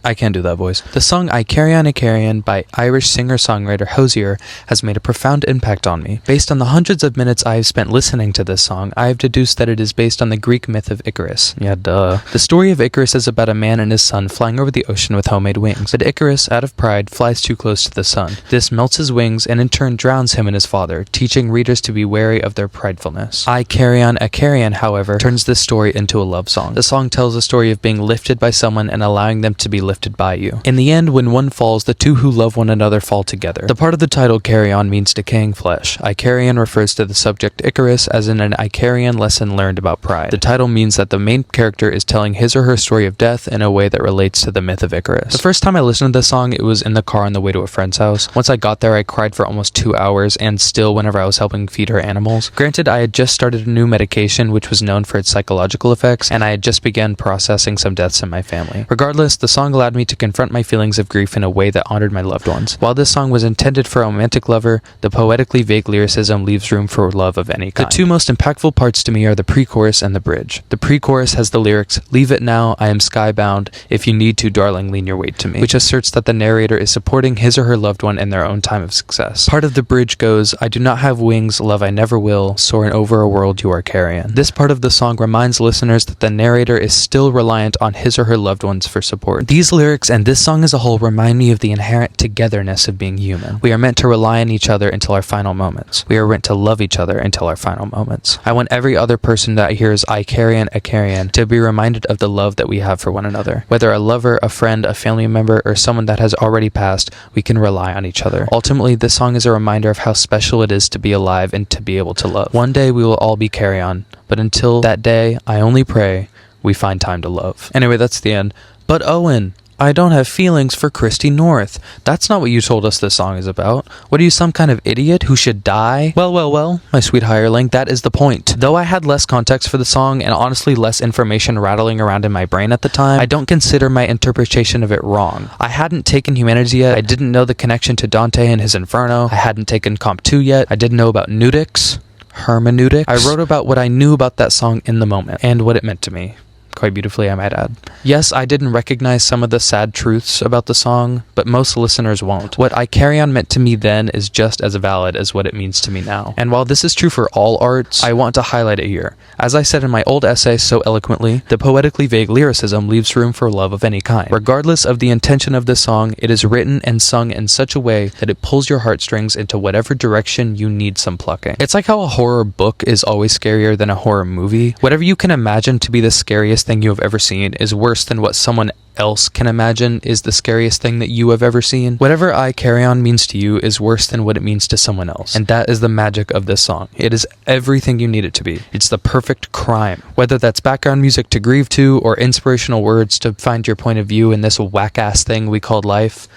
I can't do that voice. The song I Carry On by Irish singer-songwriter Hozier has made a profound impact on me. Based on the hundreds of minutes I have spent listening to this song, I have deduced that it is based on the Greek myth of Icarus. Yeah, duh. The story of Icarus is about a man and his son flying over the ocean with homemade wings. But Icarus, out of pride, flies too close to the sun. This melts his wings and in turn drowns him and his father, teaching readers to be wary of their pridefulness. I Carry On, however, turns this story into a love song. The song tells the story of being lifted by someone and allowing them to be lifted by you. In the end, when one falls, the two who love one another fall together. The part of the title Carry On means decaying flesh. I Carry On refers to the subject Icarus as in an Icarian lesson learned about pride. The title means that the main character is telling his or her story of death in a way that relates to the myth of Icarus. The first time I listened to this song, it was in the car on the way to a friend's house. Once I got there, I cried for almost 2 hours and still whenever I was helping feed her animals. Granted, I had just started a new medication which was known for its psychological effects, and I had just begun processing some deaths in my family. Regardless, the song allowed me to confront my feelings of grief in a way that honored my loved ones. While this song was intended for a romantic lover, the poetically vague lyricism leaves room for love of any kind. The 2 most impactful parts to me are the pre-chorus and the bridge. The pre-chorus has the lyrics, "Leave it now, I am skybound, if you need to, darling, lean your weight to me," which asserts that the narrator is supporting his or her loved one in their own time of success. Part of the bridge goes, "I do not have wings, love I never will, soaring over a world you are carrying." This part of the song reminds listeners that the narrator is still reliant on his or her loved ones for support. These lyrics and this song as a whole remind me of the inherent togetherness of being human. We are meant to rely on each other until our final moments. We are meant to love each other until our final moments. I want every other person that hears I Carry On to be reminded of the love that we have for one another. Whether a lover, a friend, a family member, or someone that has already passed, we can rely on each other. Ultimately, this song is a reminder of how special it is to be alive and to be able to love. One day we will all be Carry On, but until that day, I only pray we find time to love. Anyway, that's the end. But Owen, I don't have feelings for Christy North. That's not what you told us this song is about. What are you, some kind of idiot who should die? Well, my sweet hireling, that is the point. Though I had less context for the song and honestly less information rattling around in my brain at the time, I don't consider my interpretation of it wrong. I hadn't taken humanities yet. I didn't know the connection to Dante and his Inferno. I hadn't taken Comp 2 yet. I didn't know about Nudix, hermeneutics. I wrote about what I knew about that song in the moment and what it meant to me. Quite beautifully, I might add. Yes, I didn't recognize some of the sad truths about the song, but most listeners won't. What I Carry On meant to me then is just as valid as what it means to me now. And while this is true for all arts, I want to highlight it here. As I said in my old essay so eloquently, the poetically vague lyricism leaves room for love of any kind. Regardless of the intention of this song, it is written and sung in such a way that it pulls your heartstrings into whatever direction you need some plucking. It's like how a horror book is always scarier than a horror movie. Whatever you can imagine to be the scariest thing you have ever seen is worse than what someone else can imagine is the scariest thing that you have ever seen. Whatever I Carry On means to you is worse than what it means to someone else. And that is the magic of this song. It is everything you need it to be. It's the perfect crime. Whether that's background music to grieve to or inspirational words to find your point of view in this whack-ass thing we called life,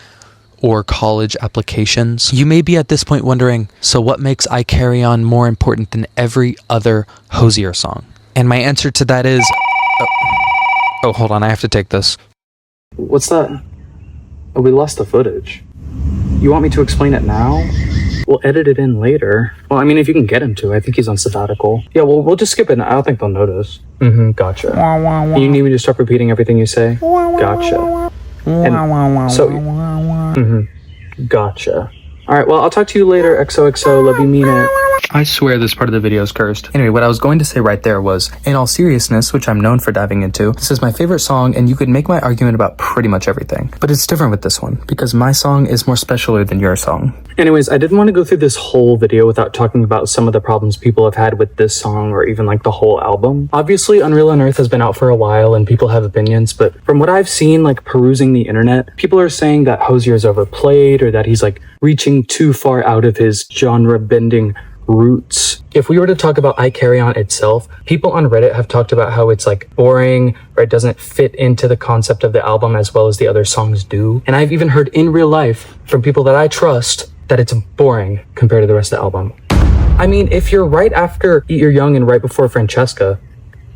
or college applications. You may be at this point wondering, so what makes I Carry On more important than every other Hozier song? And my answer to that is... Oh, hold on, I have to take this. What's that? Oh, we lost the footage. You want me to explain it now? We'll edit it in later. Well, I mean, if you can get him to. I think he's on sabbatical. Yeah, we'll just skip it. I don't think they'll notice. Gotcha. You need me to stop repeating everything you say? Gotcha. Gotcha. Alright, well, I'll talk to you later, XOXO, love you, mean it. I swear this part of the video is cursed. Anyway, what I was going to say right there was, in all seriousness, which I'm known for diving into, this is my favorite song, and you could make my argument about pretty much everything. But it's different with this one, because my song is more special than your song. Anyways, I didn't want to go through this whole video without talking about some of the problems people have had with this song, or even like the whole album. Obviously, Unreal on Earth has been out for a while, and people have opinions, but from what I've seen, like perusing the internet, people are saying that Hozier is overplayed, or that he's like reaching too far out of his genre-bending roots. If we were to talk about I Carry On itself, people on Reddit have talked about how it's like boring, or it doesn't fit into the concept of the album as well as the other songs do. And I've even heard in real life from people that I trust that it's boring compared to the rest of the album. I mean, if you're right after Eat Your Young and right before Francesca,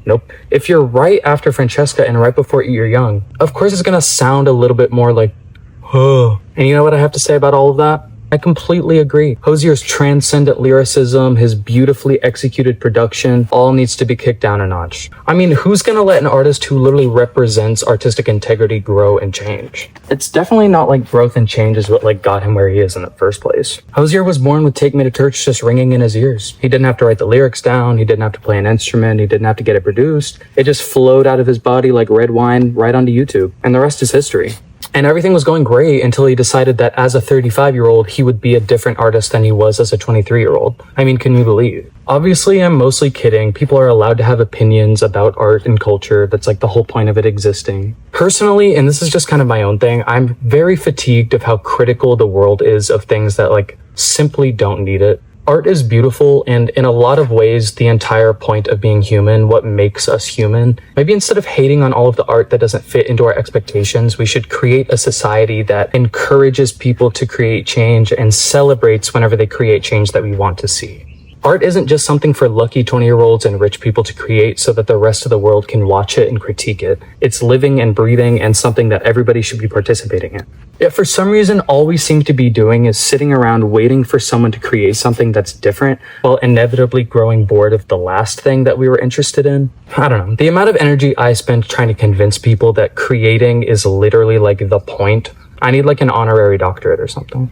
nope. If you're right after Francesca and right before Eat Your Young, of course it's gonna sound a little bit more like, huh. And you know what I have to say about all of that? I completely agree. Hozier's transcendent lyricism, his beautifully executed production, all needs to be kicked down a notch. I mean, who's gonna let an artist who literally represents artistic integrity grow and change? It's definitely not like growth and change is what like got him where he is in the first place. Hozier was born with Take Me to Church just ringing in his ears. He didn't have to write the lyrics down, he didn't have to play an instrument, he didn't have to get it produced. It just flowed out of his body like red wine right onto YouTube. And the rest is history. And everything was going great until he decided that as a 35-year-old, he would be a different artist than he was as a 23-year-old. I mean, can you believe? Obviously, I'm mostly kidding. People are allowed to have opinions about art and culture. That's like the whole point of it existing. Personally, and this is just kind of my own thing, I'm very fatigued of how critical the world is of things that like simply don't need it. Art is beautiful, and in a lot of ways, the entire point of being human, what makes us human. Maybe instead of hating on all of the art that doesn't fit into our expectations, we should create a society that encourages people to create change and celebrates whenever they create change that we want to see. Art isn't just something for lucky 20-year-olds and rich people to create so that the rest of the world can watch it and critique it. It's living and breathing and something that everybody should be participating in. Yet for some reason, all we seem to be doing is sitting around waiting for someone to create something that's different while inevitably growing bored of the last thing that we were interested in. I don't know. The amount of energy I spend trying to convince people that creating is literally like the point. I need like an honorary doctorate or something.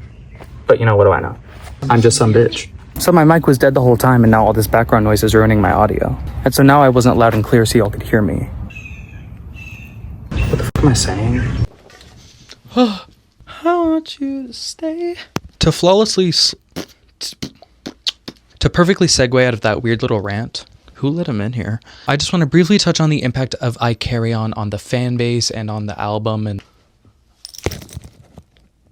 But you know, what do I know? I'm just some bitch. So my mic was dead the whole time, and now all this background noise is ruining my audio. And so now I wasn't loud and clear so y'all could hear me. What the fuck am I saying? I want you to stay. To flawlessly... To perfectly segue out of that weird little rant, who let him in here? I just want to briefly touch on the impact of I Carry On the fan base and on the album, and...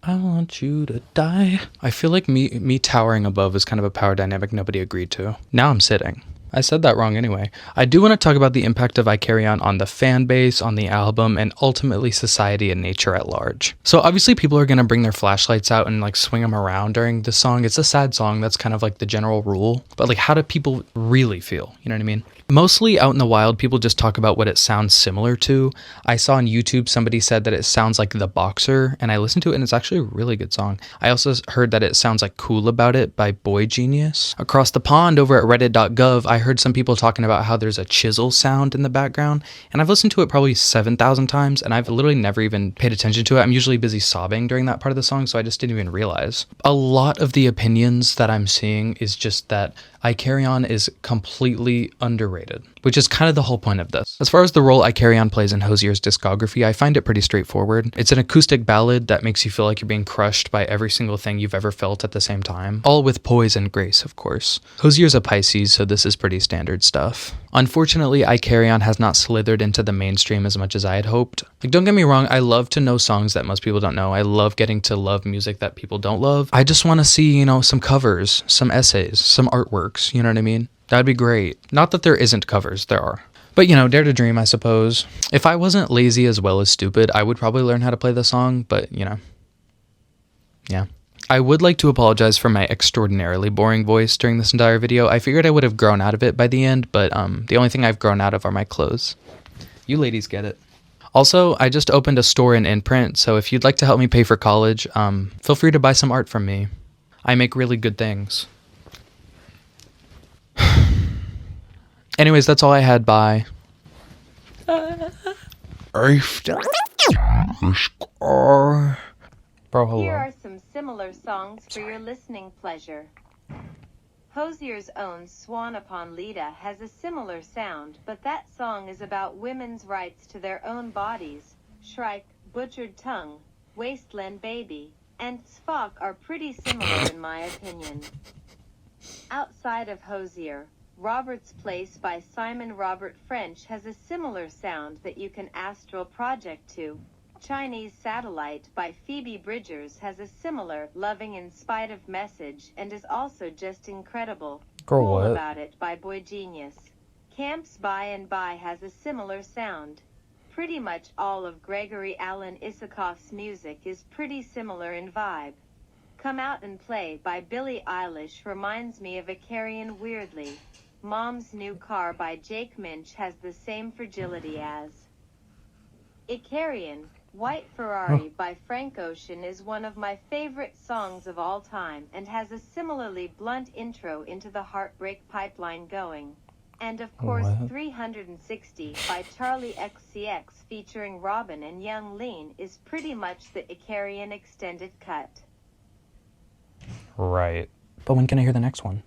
I want you to die. I feel like me towering above is kind of a power dynamic nobody agreed to. Now I'm sitting. I said that wrong anyway. I do want to talk about the impact of I Carry On the fan base, on the album, and ultimately society and nature at large. So obviously people are going to bring their flashlights out and like swing them around during the song. It's a sad song. That's kind of like the general rule. But like, how do people really feel? You know what I mean? Mostly out in the wild, people just talk about what it sounds similar to. I saw on YouTube somebody said that it sounds like The Boxer, and I listened to it and it's actually a really good song. I also heard that it sounds like Cool About It by Boy Genius. Across the pond over at reddit.gov, I heard some people talking about how there's a chisel sound in the background, and I've listened to it probably 7,000 times, and I've literally never even paid attention to it. I'm usually busy sobbing during that part of the song, so I just didn't even realize. A lot of the opinions that I'm seeing is just that I Carry On is completely underrated. which is kind of the whole point of this. As far as the role Icarion plays in Hozier's discography, I find it pretty straightforward. It's an acoustic ballad that makes you feel like you're being crushed by every single thing you've ever felt at the same time, all with poise and grace, of course. Hozier's a Pisces, so this is pretty standard stuff. Unfortunately, Icarion has not slithered into the mainstream as much as I had hoped. Like, don't get me wrong, I love to know songs that most people don't know. I love getting to love music that people don't love. I just want to see, you know, some covers, some essays, some artworks, you know what I mean? That'd be great. Not that there isn't covers, there are. But, you know, dare to dream, I suppose. If I wasn't lazy as well as stupid, I would probably learn how to play the song, but, you know. Yeah. I would like to apologize for my extraordinarily boring voice during this entire video. I figured I would have grown out of it by the end, but the only thing I've grown out of are my clothes. You ladies get it. Also, I just opened a store in Imprint, so if you'd like to help me pay for college, feel free to buy some art from me. I make really good things. Anyways, that's all I had. Bye. Bro, hello. Here are some similar songs for your listening pleasure. Hozier's own Swan Upon Leda has a similar sound, but that song is about women's rights to their own bodies. Shrike, Butchered Tongue, Wasteland Baby, and Spock are pretty similar in my opinion. Outside of Hozier, Robert's Place by Simon Robert French has a similar sound that you can astral project to. Chinese Satellite by Phoebe Bridgers has a similar loving in spite of message and is also just incredible. Girl, Cool what? About It by Boy Genius. Camps By and By has a similar sound. Pretty much all of Gregory Alan Issakoff's music is pretty similar in vibe. Come Out and Play by Billie Eilish reminds me of Icarion weirdly. Mom's New Car by Jake Minch has the same fragility as Icarion. White Ferrari by Frank Ocean is one of my favorite songs of all time and has a similarly blunt intro into the heartbreak pipeline going. And of course, What? 360 by Charlie XCX featuring Robin and Young Lean is pretty much the Icarion extended cut. Right. But when can I hear the next one?